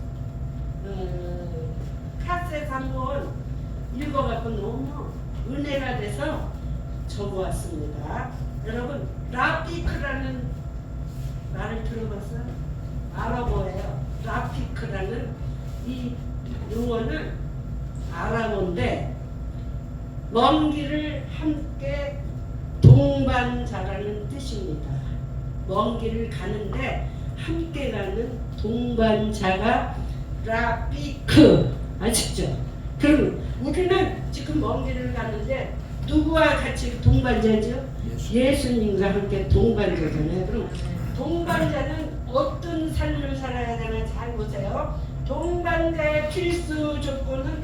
카스에서 한번 읽어갖고 너무 은혜가 돼서 적어왔습니다. 여러분 라피크라는 말을 들어봤어요? 아랍어예요. 라피크라는 이 용어는 아랍어인데 먼 길을 함께 동반자라는 뜻입니다. 먼 길을 가는데 함께 가는 동반자가 라피크 아시죠? 그럼 우리는 지금 먼 길을 가는데 누구와 같이 동반자죠? 예수님과 함께 동반자잖아요. 그럼 동반자는 어떤 삶을 살아야 되나 잘 보세요. 동반자의 필수 조건은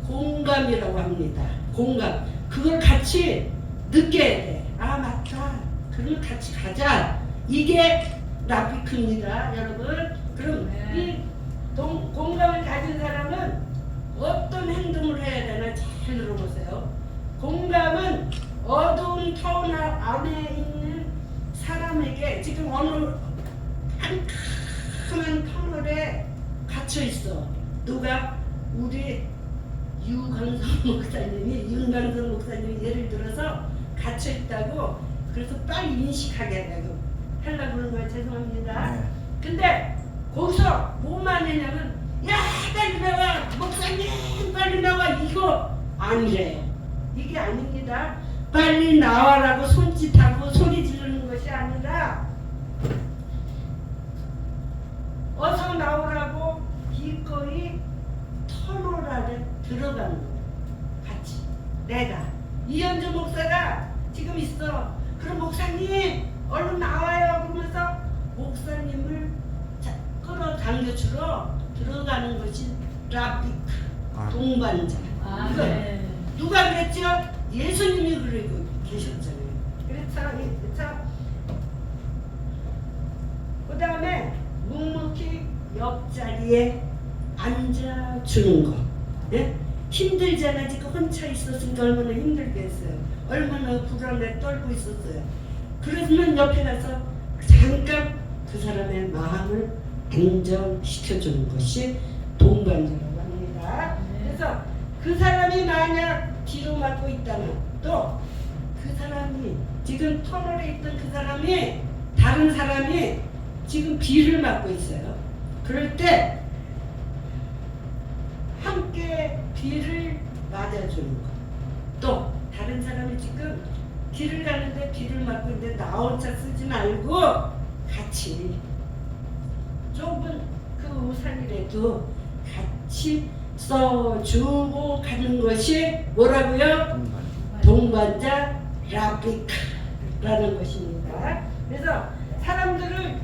공감이라고 합니다. 공감. 그걸 같이 느껴야 돼. 아 맞다. 그러면 같이 가자. 이게 라피크입니다, 여러분. 그럼 이 공감을 가진 사람은 어떤 행동을 해야 되나 잘 들어보세요. 공감은 어두운 터널 안에 있는 사람에게 지금 어느 한 터널에 갇혀 있어. 누가 우리 윤강성 목사님이 예를 들어서 갇혀 있다고 그래서 빨리 인식하게 하려고 그러는 거예요. 죄송합니다. 네. 근데 거기서 뭐만 했냐면 야 빨리 나와 목사님 빨리 나와 이거 아니래요. 이게 아닙니다. 빨리 나와라고 손짓하고 소리 지르는 것이 아니라 어서 나오라고 기꺼이 터널 안에 들어가는 거예요. 같이 내가 이현주 목사가 지금 있어. 그럼 목사님 얼른 나와요 그러면서 목사님을 끌어당겨주러 들어가는 것이 라피크 동반자. 이거 네. 누가 그랬죠? 예수님이 그러고 계셨잖아요. 그래서 그 다음에 묵묵히 옆자리에 앉아주는 거. 예? 힘들잖아. 지금 혼자 있었으니까 얼마나 힘들겠어요. 얼마나 불안에 떨고 있었어요. 그러면 옆에 가서 잠깐 그 사람의 마음을 안정시켜주는 것이 동반자라고 합니다. 그래서 그 사람이 만약 뒤로 맞고 있다면 또 그 사람이 지금 터널에 있던 그 사람이 다른 사람이 지금 비를 맞고 있어요. 그럴 때 함께 비를 맞아주는 거. 또 다른 사람이 지금 길을 가는데 비를 맞고 있는데 나 혼자 쓰지 말고 같이 좁은 그 우산이라도 같이 써주고 가는 것이 뭐라고요? 동반자 라피크라는 것입니다. 그래서 사람들은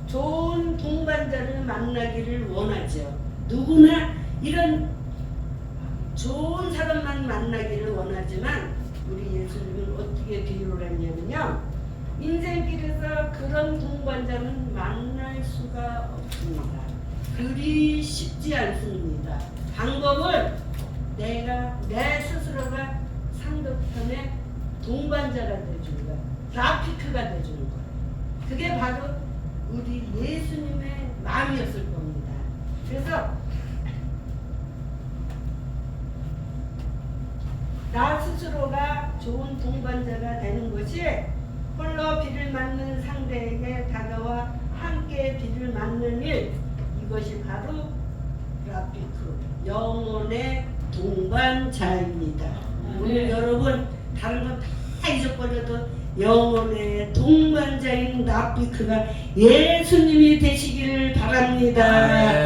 좋은 동반자를 만나기를 원하죠. 누구나 이런 좋은 사람만 만나기를 원하지만 우리 예수님은 어떻게 비유를 했냐면요. 인생길에서 그런 동반자는 만날 수가 없습니다. 그리 쉽지 않습니다. 방법은 내가 내 스스로가 상대편의 동반자가 되주는 거야. 라피크가 되주는 거야. 그게 바로 우리 예수님의 마음이었을 겁니다. 그래서 나 스스로가 좋은 동반자가 되는 것이 홀로 비를 맞는 상대에게 다가와 함께 비를 맞는 일, 이것이 바로 라피크, 영혼의 동반자입니다. 오늘 여러분 다른 건 다 잊어버려도 영혼의 동반자인 라피크가 예수님이 되시기를 바랍니다.